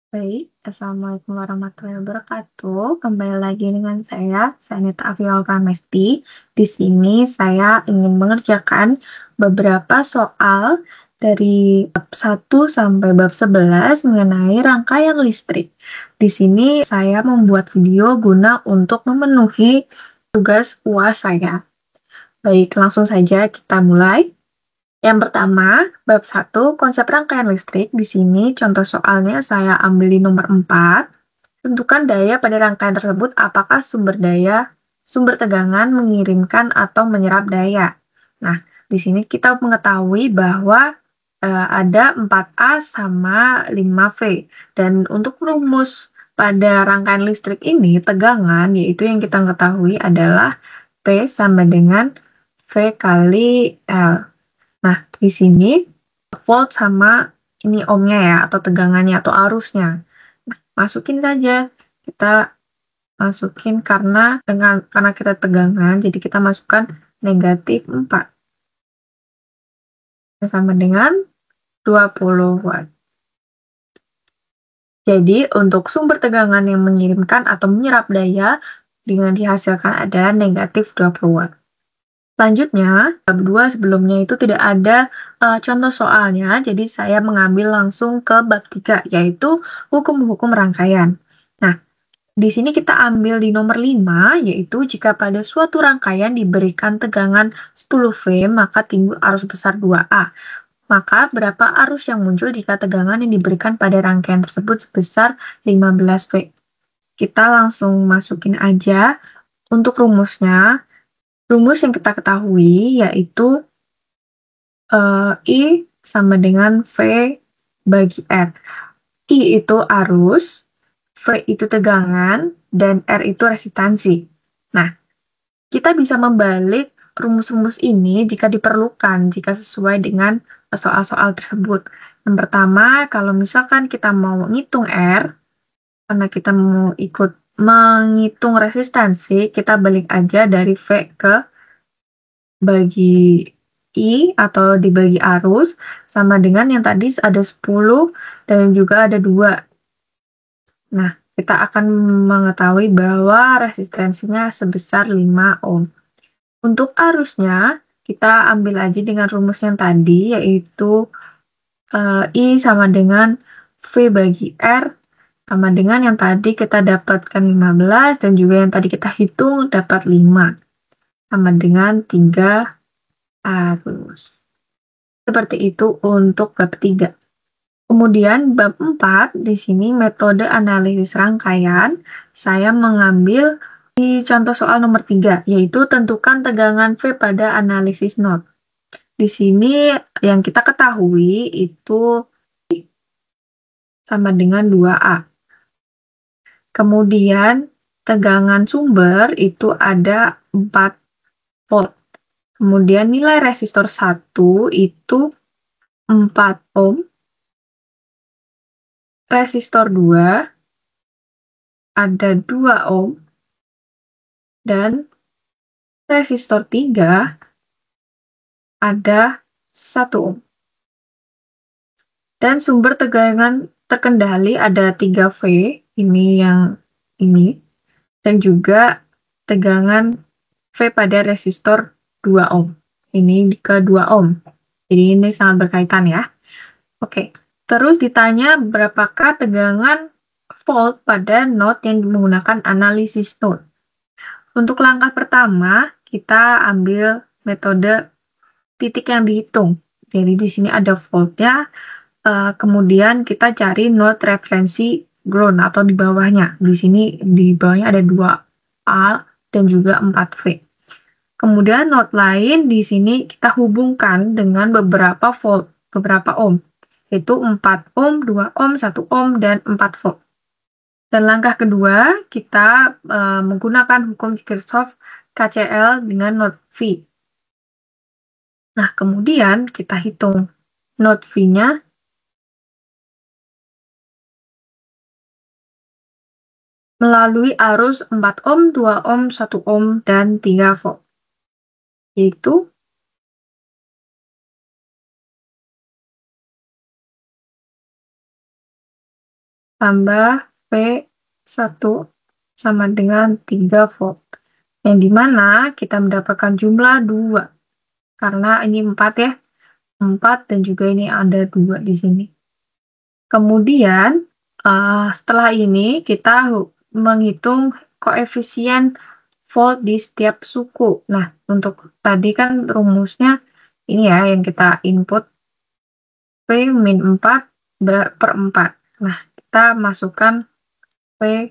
Baik, Assalamualaikum warahmatullahi wabarakatuh. Kembali lagi dengan saya, Sanita Afiul Pramesti. Di sini saya ingin mengerjakan beberapa soal dari bab 1 sampai bab 11 mengenai rangkaian listrik. Di sini saya membuat video guna untuk memenuhi tugas UAS saya. Baik, langsung saja kita mulai. Yang pertama, bab 1, konsep rangkaian listrik. Di sini contoh soalnya saya ambil di nomor 4. Tentukan daya pada rangkaian tersebut apakah sumber tegangan mengirimkan atau menyerap daya. Nah, di sini kita mengetahui bahwa ada 4A sama 5V. Dan untuk rumus pada rangkaian listrik ini, tegangan, yaitu yang kita ketahui adalah P sama dengan V kali L. Nah, di sini volt sama ini ohmnya ya, atau tegangannya atau arusnya. Nah, masukin saja. Kita masukin karena kita tegangan, jadi kita masukkan negatif 4. Sama dengan 20 watt. Jadi, untuk sumber tegangan yang mengirimkan atau menyerap daya dengan dihasilkan adalah negatif 20 watt. Selanjutnya, bab 2 sebelumnya itu tidak ada contoh soalnya, jadi saya mengambil langsung ke bab 3, yaitu hukum-hukum rangkaian. Nah, di sini kita ambil di nomor 5, yaitu jika pada suatu rangkaian diberikan tegangan 10V, maka timbul arus besar 2A. Maka berapa arus yang muncul jika tegangan yang diberikan pada rangkaian tersebut sebesar 15V? Kita langsung masukin aja untuk rumusnya. Rumus yang kita ketahui yaitu I sama dengan V bagi R. I itu arus, V itu tegangan, dan R itu resistansi. Nah, kita bisa membalik rumus-rumus ini jika diperlukan, jika sesuai dengan soal-soal tersebut. Yang pertama, kalau misalkan kita mau ngitung R, karena kita mau ikut menghitung resistansi, kita balik aja dari V ke bagi I atau dibagi arus sama dengan yang tadi ada 10 dan juga ada 2. Nah, kita akan mengetahui bahwa resistensinya sebesar 5 ohm. Untuk arusnya, kita ambil aja dengan rumus yang tadi, yaitu I sama dengan V bagi R, sama dengan yang tadi kita dapatkan 15, dan juga yang tadi kita hitung dapat 5, sama dengan 3 arus. Seperti itu untuk bab 3. Kemudian bab 4, di sini metode analisis rangkaian, saya mengambil di contoh soal nomor 3, yaitu tentukan tegangan V pada analisis node. Di sini yang kita ketahui itu sama dengan 2A. Kemudian tegangan sumber itu ada 4 volt. Kemudian nilai resistor 1 itu 4 ohm. Resistor 2 ada 2 ohm. Dan resistor 3 ada 1 ohm. Dan sumber tegangan terkendali ada 3V, ini yang ini. Dan juga tegangan V pada resistor 2 ohm. Ini ke 2 ohm. Jadi ini sangat berkaitan ya. Oke, terus ditanya berapakah tegangan volt pada node yang menggunakan analisis node. Untuk langkah pertama, kita ambil metode titik yang dihitung. Jadi di sini ada voltnya, kemudian kita cari node referensi ground atau di bawahnya. Di sini di bawahnya ada 2A dan juga 4V. Kemudian node lain di sini kita hubungkan dengan beberapa volt, beberapa ohm, yaitu 4 ohm, 2 ohm, 1 ohm, dan 4 volt. Dan langkah kedua, kita menggunakan hukum Kirchhoff KCL dengan node V. Nah, kemudian kita hitung node V-nya melalui arus 4 ohm, 2 ohm, 1 ohm, dan 3 volt. Yaitu tambah V1 sama dengan 3 volt. Yang dimana kita mendapatkan jumlah 2. Karena ini 4 ya. 4 dan juga ini ada 2 di sini. Kemudian, setelah ini kita menghitung koefisien volt di setiap suku. Nah, untuk tadi kan rumusnya ini ya yang kita input P-4 per 4. Nah, kita masukkan P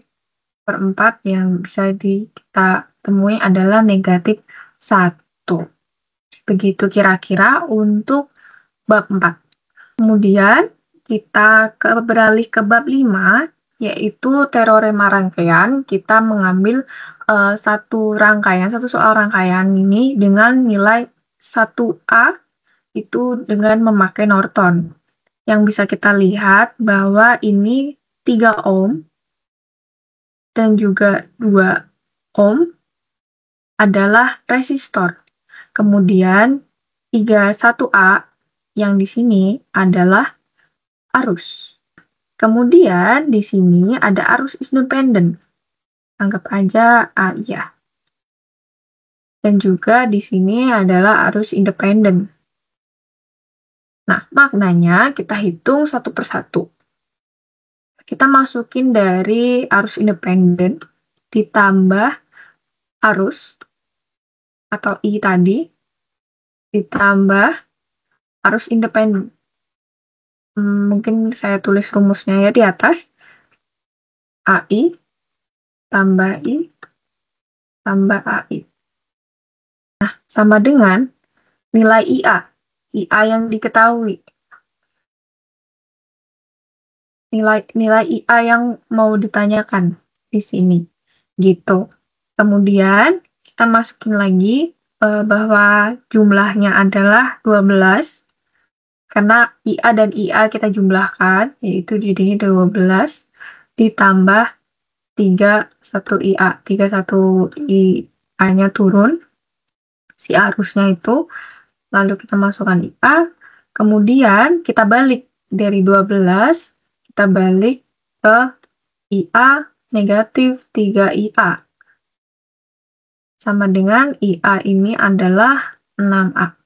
per 4 yang bisa kita temui adalah negatif 1. Begitu kira-kira untuk bab 4. Kemudian kita beralih ke bab 5, yaitu teorema rangkaian. Kita mengambil satu soal rangkaian ini dengan nilai 1A itu dengan memakai Norton. Yang bisa kita lihat bahwa ini 3 ohm dan juga 2 ohm adalah resistor. Kemudian 31A yang di sini adalah arus. Kemudian di sini ada arus independen. Anggap aja A ya. Dan juga di sini adalah arus independen. Nah, maknanya kita hitung satu persatu. Kita masukin dari arus independen ditambah arus atau I tadi ditambah arus independen. Mungkin saya tulis rumusnya ya di atas. AI tambah I tambah AI. Nah, sama dengan nilai IA. IA yang diketahui. Nilai IA yang mau ditanyakan di sini. Gitu. Kemudian kita masukin lagi bahwa jumlahnya adalah 12. Karena IA dan IA kita jumlahkan, yaitu jadinya 12 ditambah 31 IA. 31 IA-nya turun, si arusnya itu, lalu kita masukkan IA, kemudian kita balik dari 12, kita balik ke IA negatif 3 IA. Sama dengan IA ini adalah 6A.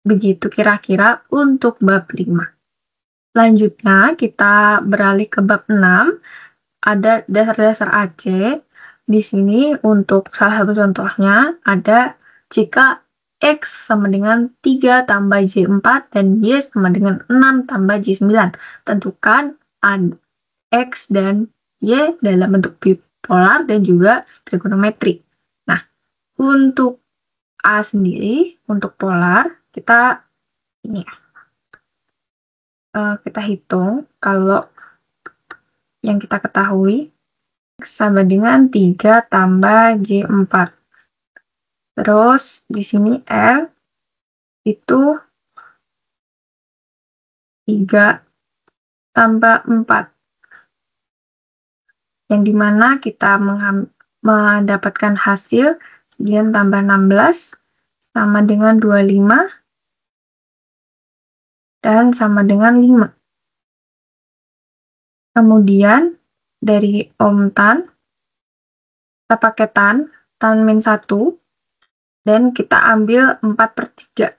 Begitu kira-kira untuk bab 5. Selanjutnya kita beralih ke bab 6. Ada dasar-dasar AC. Di sini untuk salah satu contohnya ada jika X sama dengan 3 tambah J4 dan Y sama dengan 6 tambah J9. Tentukan X dan Y dalam bentuk bipolar dan juga trigonometri. Nah, untuk A sendiri, untuk polar, kita ini kita hitung kalau yang kita ketahui X sama dengan 3 tambah J4. Terus di sini L itu 3 tambah 4. Yang dimana kita mendapatkan hasil 9 tambah 16 sama dengan 25 dan sama dengan 5. Kemudian dari ohm tan, kita pakai tan min 1, dan kita ambil 4/3.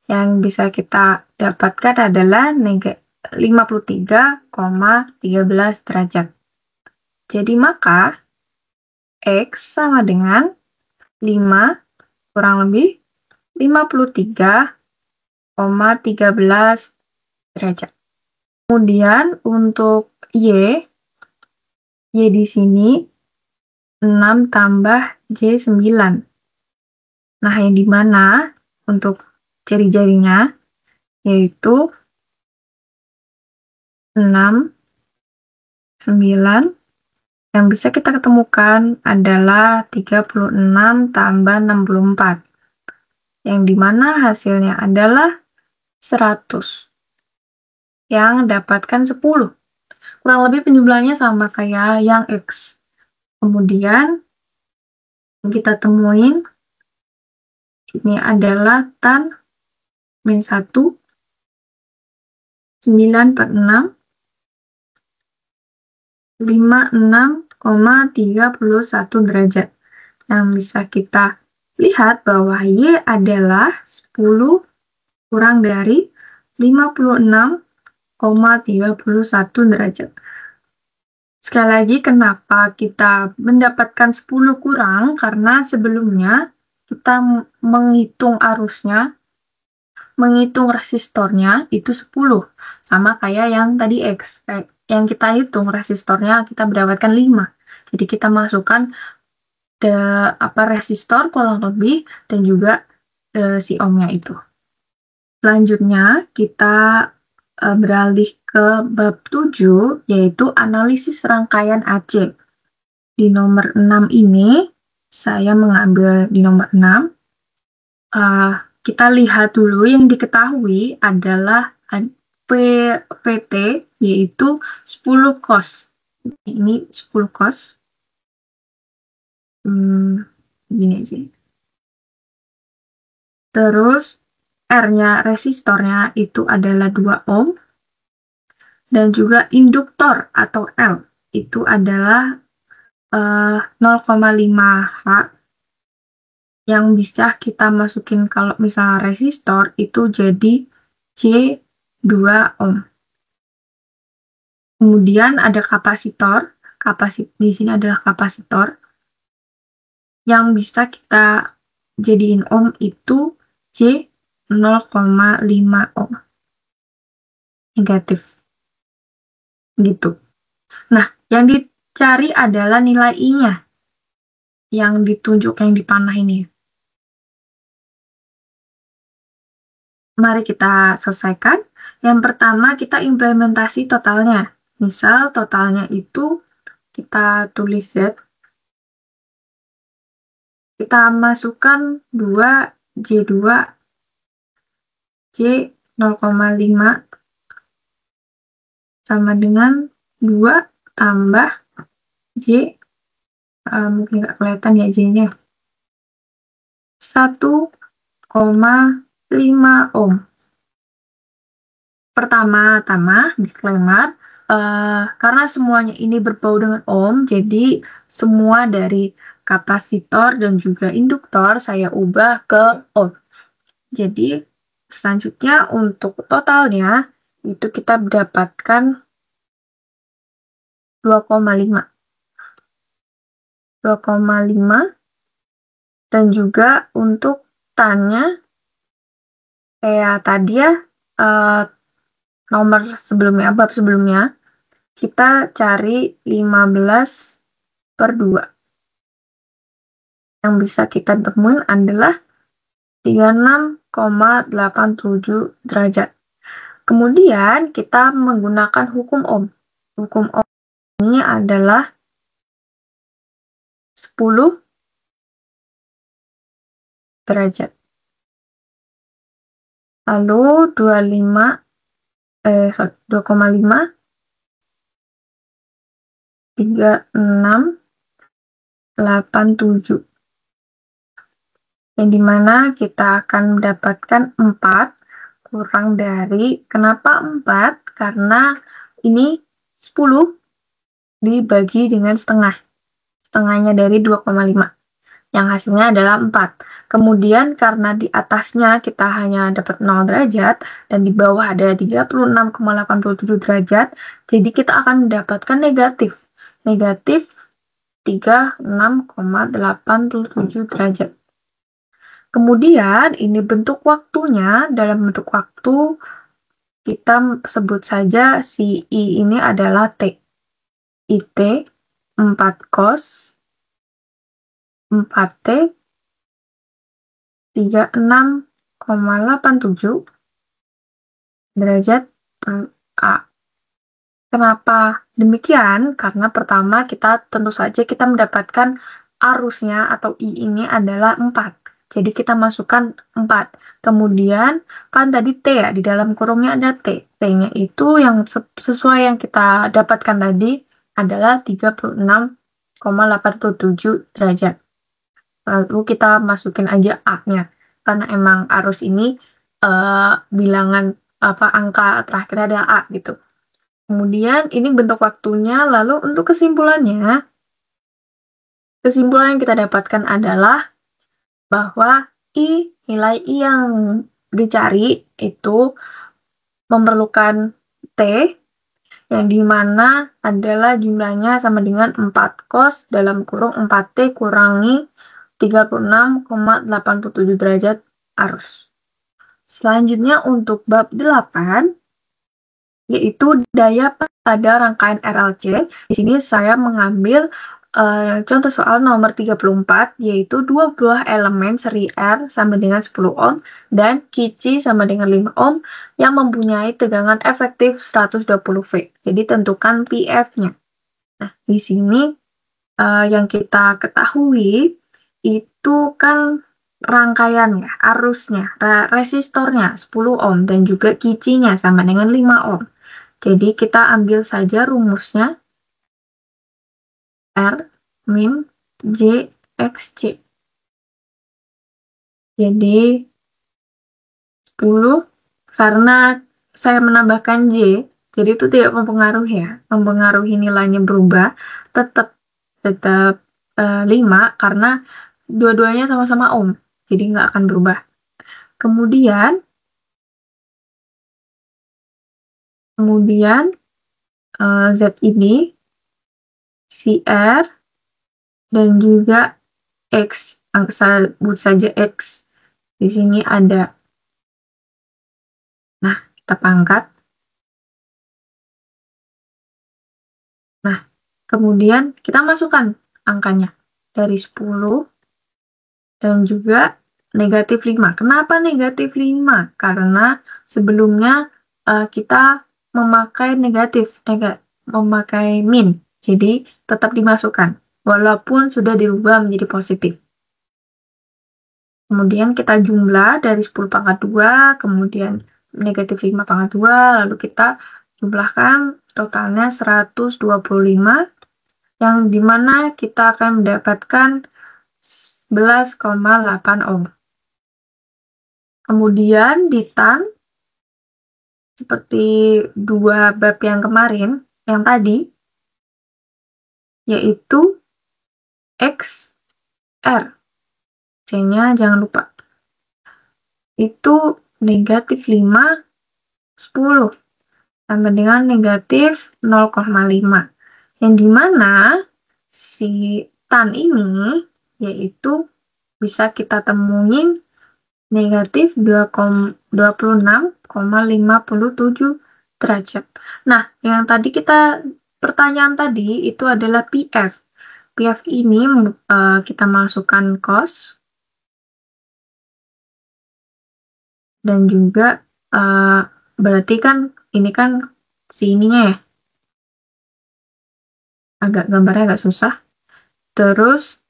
Yang bisa kita dapatkan adalah 53,13 derajat. Jadi maka X sama dengan 5 kurang lebih 53,13 derajat. Kemudian untuk Y di sini 6 tambah J9. Nah, yang dimana untuk jari-jarinya yaitu 6, 9, yang bisa kita ketemukan adalah 36 tambah 64. Yang dimana hasilnya adalah 100. Yang dapatkan 10. Kurang lebih penjumlahannya sama kayak yang X. Kemudian kita temuin ini adalah tan min 1, 9/6, 56,31 derajat. Yang bisa kita lihat bahwa Y adalah 10 kurang dari 56,31 derajat. Sekali lagi, kenapa kita mendapatkan 10 kurang? Karena sebelumnya kita menghitung arusnya, menghitung resistornya itu 10. Sama kayak yang tadi X. Yang kita hitung resistornya kita mendapatkan 5. Jadi kita masukkan resistor kurang lebih dan juga si ohmnya itu. Selanjutnya kita beralih ke bab 7, yaitu analisis rangkaian AC. Di nomor 6 ini, saya mengambil di nomor 6. Kita lihat dulu yang diketahui adalah VT, yaitu 10 cos. Ini 10 cos. Gini aja. Terus R-nya, resistornya itu adalah 2 ohm. Dan juga induktor atau L itu adalah 0,5 H yang bisa kita masukin kalau misalnya resistor itu jadi J2 ohm. Kemudian ada kapasitor. Di sini adalah kapasitor yang bisa kita jadiin ohm itu J 0,5 ohm. Negatif. Gitu. Nah, yang dicari adalah nilai I-nya yang ditunjuk, yang dipanah ini. Mari kita selesaikan. Yang pertama, kita implementasi totalnya. Misal, totalnya itu kita tulis Z. Kita masukkan 2 J2 J 0,5 sama dengan 2 tambah J, mungkin nggak kelihatan ya J-nya, 1,5 ohm. Pertama-tama, disclaimer, karena semuanya ini berbau dengan ohm, jadi semua dari kapasitor dan juga induktor saya ubah ke ohm. Jadi, selanjutnya untuk totalnya, itu kita mendapatkan 2,5. 2,5 dan juga untuk tannya kayak tadi ya, nomor sebelumnya, bab sebelumnya, kita cari 15/2. Yang bisa kita temuin adalah 36,87 derajat. Kemudian kita menggunakan hukum ohm. Hukum ohm ini adalah 10 derajat. Lalu 2,5 36,87, yang dimana kita akan mendapatkan 4 kurang dari, kenapa 4? Karena ini 10 dibagi dengan setengahnya dari 2,5, yang hasilnya adalah 4. Kemudian karena di atasnya kita hanya dapat 0 derajat dan di bawah ada 36,87 derajat, jadi kita akan mendapatkan negatif 36,87 derajat. Kemudian ini bentuk waktunya, dalam bentuk waktu kita sebut saja si I ini adalah T. IT 4 cos 4T 36,87 derajat per A. Kenapa demikian? Karena pertama kita tentu saja kita mendapatkan arusnya atau I ini adalah 4. Jadi kita masukkan 4. Kemudian kan tadi T ya, di dalam kurungnya ada T. T-nya itu yang sesuai yang kita dapatkan tadi adalah 36,87 derajat. Lalu kita masukin aja A-nya. Karena emang arus ini bilangan angka terakhirnya adalah A gitu. Kemudian ini bentuk waktunya, lalu untuk kesimpulan yang kita dapatkan adalah bahwa nilai I yang dicari itu memerlukan T, yang dimana adalah jumlahnya sama dengan 4 cos dalam kurung 4T kurangi 36,87 derajat arus. Selanjutnya untuk bab 8, yaitu daya pada rangkaian RLC. Di sini saya mengambil contoh soal nomor 34, yaitu dua buah elemen seri R sama dengan 10 ohm dan QC sama dengan 5 ohm yang mempunyai tegangan efektif 120 V. Jadi tentukan PF-nya. Nah, di sini yang kita ketahui itu kan rangkaiannya, arusnya, resistornya 10 ohm dan juga QC-nya sama dengan 5 ohm. Jadi kita ambil saja rumusnya R min J X C. Jadi 10 karena saya menambahkan J, jadi itu tidak mempengaruhi nilainya berubah, tetap 5 karena dua-duanya sama-sama ohm, jadi nggak akan berubah. Kemudian Z ini CR dan juga X, sebut saja X. Di sini ada. Nah, kita pangkat. Nah, kemudian kita masukkan angkanya dari 10 dan juga negatif 5. Kenapa negatif 5? Karena sebelumnya kita memakai memakai min. Jadi tetap dimasukkan, walaupun sudah dirubah menjadi positif. Kemudian kita jumlah dari 10 pangkat 2, kemudian negatif 5 pangkat 2, lalu kita jumlahkan totalnya 125, yang dimana kita akan mendapatkan 11,8 ohm. Kemudian di tan, seperti dua bab yang kemarin, yang tadi, yaitu XR. C-nya jangan lupa. Itu negatif 5, 10. Sama dengan negatif 0,5. Yang dimana si tan ini yaitu bisa kita temuin negatif 26,57 derajat. Nah, yang tadi pertanyaan tadi itu adalah PF. PF ini kita masukkan cos dan juga berarti kan ini kan si ininya ya. Gambarnya agak susah. Terus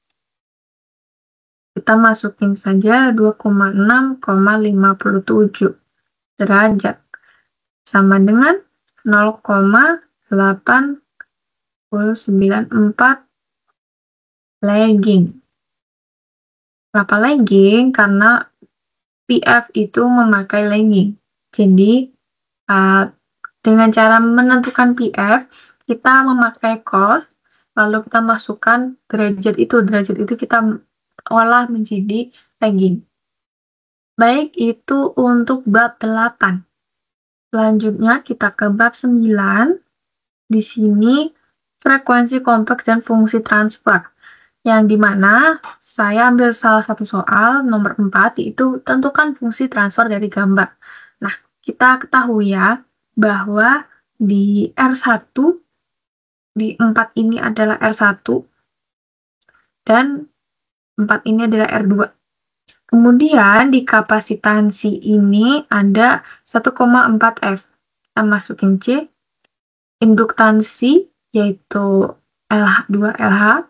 kita masukin saja 26,57 derajat sama dengan 0,894 lagging. Kenapa lagging? Karena PF itu memakai lagging. Jadi dengan cara menentukan PF, kita memakai cos, lalu kita masukkan derajat itu kita olah menjadi lagging. Baik, itu untuk bab 8. Selanjutnya kita ke bab 9. Di sini frekuensi kompleks dan fungsi transfer. Yang dimana saya ambil salah satu soal nomor 4, yaitu tentukan fungsi transfer dari gambar. Nah, kita ketahui ya bahwa di R1, di 4 ini adalah R1 dan 4 ini adalah R2. Kemudian di kapasitansi ini ada 1,4 F. Kita masukin C. Induktansi yaitu LH.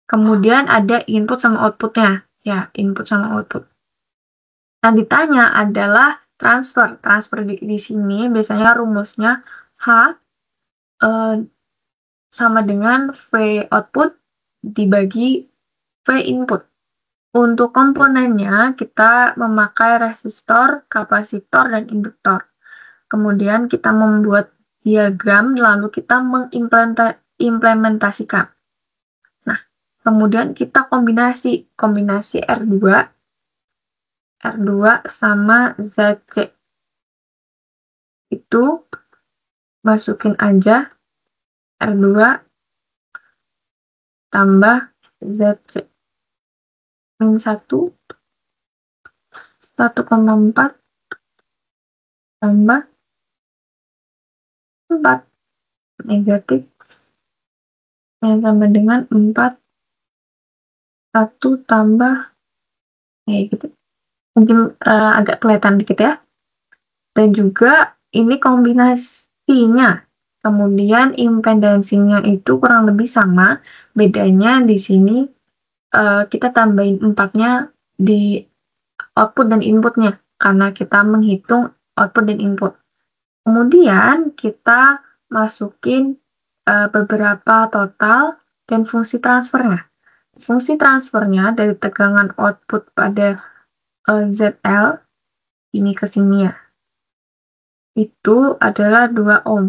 Kemudian ada input sama outputnya. Ya, input sama output. Yang ditanya adalah transfer. Transfer di sini biasanya rumusnya H sama dengan V output dibagi V input. Untuk komponennya kita memakai resistor, kapasitor, dan induktor. Kemudian kita membuat diagram, lalu kita mengimplementasikan. Nah, kemudian kita kombinasi R2 sama ZC. Itu masukin aja R2 tambah ZC. Min 1, 1,4 tambah 4. Negatif. Yang sama dengan 4, 1 tambah, gitu. Mungkin agak kelihatan dikit ya. Dan juga ini kombinasinya. Kemudian impedansinya itu kurang lebih sama. Bedanya di sini kita tambahin 4-nya di output dan inputnya. Karena kita menghitung output dan input. Kemudian kita masukin beberapa total dan fungsi transfernya. Fungsi transfernya dari tegangan output pada ZL, ini ke sini ya. Itu adalah 2 ohm.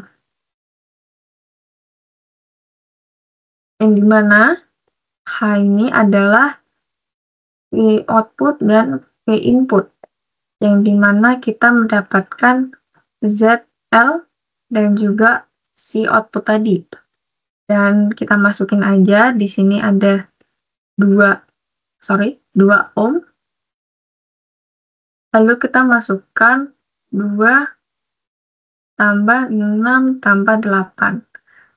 Yang dimana H ini adalah V output dan V input. Yang dimana kita mendapatkan ZL dan juga si output tadi. Dan kita masukin aja, di sini ada 2 ohm. Lalu kita masukkan 2 tambah 6 tambah 8.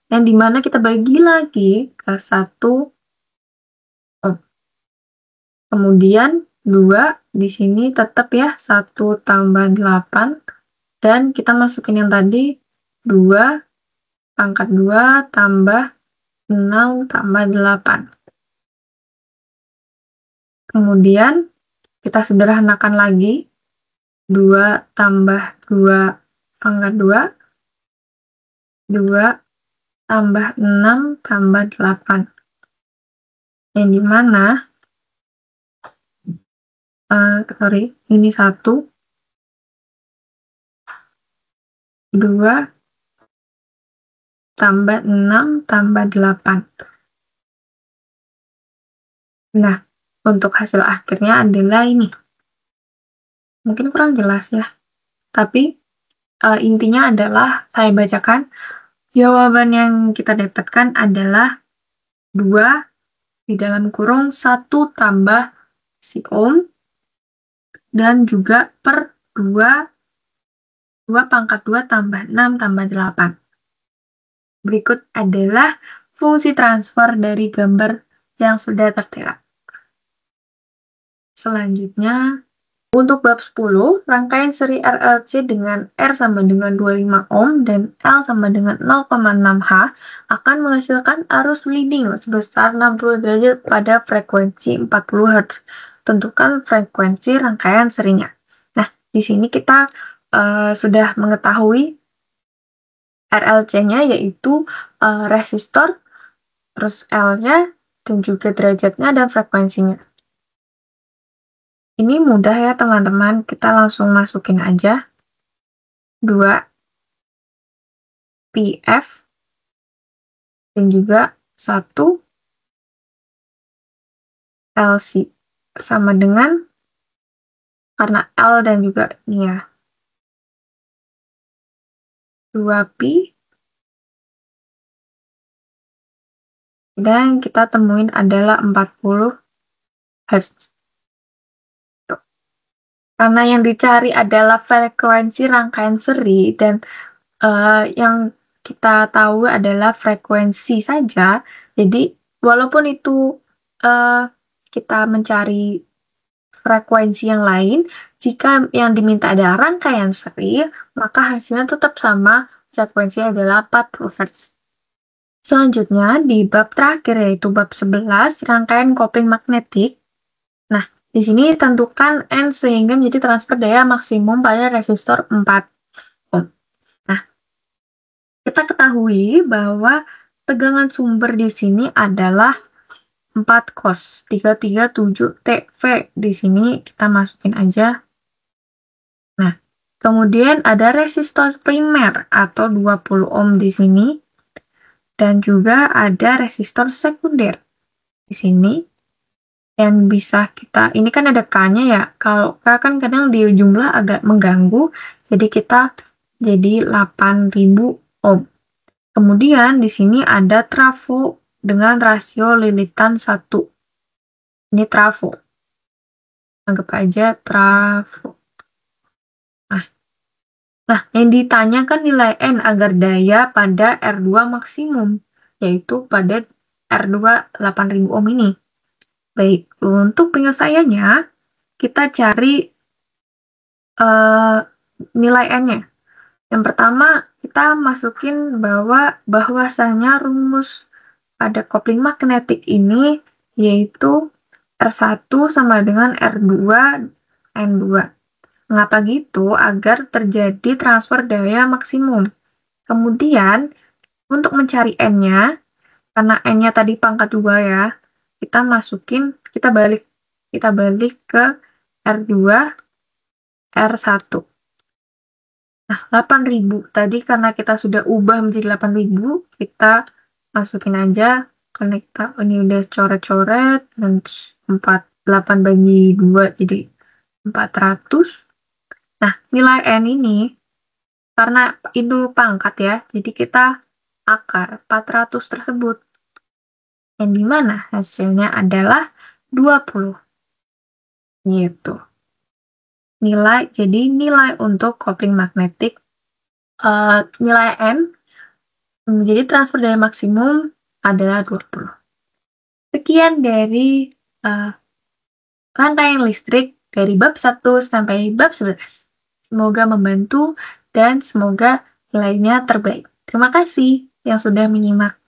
Yang dimana kita bagi lagi ke 1 ohm. Kemudian 2 di sini tetap ya 1 tambah 8. Dan kita masukin yang tadi 2 pangkat 2 tambah 6 tambah 8. Kemudian kita sederhanakan lagi. 2 tambah 2 pangkat 2. 2 tambah 6 tambah 8. Yang dimana, ini 1, 2 tambah 6 tambah 8. Nah, untuk hasil akhirnya adalah ini. Mungkin kurang jelas ya. Tapi intinya adalah saya bacakan. Jawaban yang kita dapatkan adalah 2 di dalam kurung 1 tambah si ohm dan juga per 2 pangkat 2 tambah 6 tambah 8. Berikut adalah fungsi transfer dari gambar yang sudah tertera. Selanjutnya, untuk bab 10, rangkaian seri RLC dengan R sama dengan 25 ohm dan L sama dengan 0,6 H akan menghasilkan arus leading sebesar 60 derajat pada frekuensi 40 Hz. Tentukan frekuensi rangkaian serinya. Nah, di sini kita sudah mengetahui RLC-nya yaitu resistor, terus L-nya, dan juga derajatnya dan frekuensinya. Ini mudah ya teman-teman, kita langsung masukin aja 2 PF dan juga 1 LC sama dengan, karena L dan juga ini ya, 2P dan kita temuin adalah 40 Hz. Karena yang dicari adalah frekuensi rangkaian seri dan yang kita tahu adalah frekuensi saja, jadi walaupun itu kita mencari frekuensi yang lain, jika yang diminta adalah rangkaian seri, maka hasilnya tetap sama, frekuensi adalah 40 Hz. Selanjutnya, di bab terakhir yaitu bab 11, rangkaian kopling magnetik. Nah, di sini tentukan N sehingga menjadi transfer daya maksimum pada resistor 4 ohm. Nah, kita ketahui bahwa tegangan sumber di sini adalah 4 cos 337 TV. Di sini kita masukin aja. Nah, Kemudian ada resistor primer atau 20 ohm di sini. Dan juga ada resistor sekunder di sini. Yang bisa kita, ini kan ada K-nya ya. Kalau K kan kadang di jumlah agak mengganggu. Jadi kita jadi 8.000 ohm. Kemudian di sini ada trafo dengan rasio lilitan 1. Ini trafo. Anggap aja trafo. Nah, yang ditanyakan nilai N agar daya pada R2 maksimum, yaitu pada R2 8.000 ohm ini. Baik, untuk penyelesaiannya, kita cari nilai N-nya. Yang pertama, kita masukin bahwasanya rumus pada kopling magnetik ini yaitu R1 sama dengan R2 N2. Mengapa gitu? Agar terjadi transfer daya maksimum. Kemudian, untuk mencari N-nya, karena N-nya tadi pangkat 2 ya, kita balik ke R2, R1. Nah, 8.000 tadi karena kita sudah ubah menjadi 8.000, kita masukin aja, karena ini udah coret-coret, dan 8 bagi 2 jadi 400. Nah, nilai N ini, karena itu pangkat ya, jadi kita akar 400 tersebut. Yang dimana hasilnya adalah 20. Gitu. Jadi nilai untuk kopling magnetik, nilai N menjadi transfer daya maksimum adalah 20. Sekian dari rangkaian listrik dari bab 1 sampai bab 11. Semoga membantu dan semoga nilainya terbaik. Terima kasih yang sudah menyimak.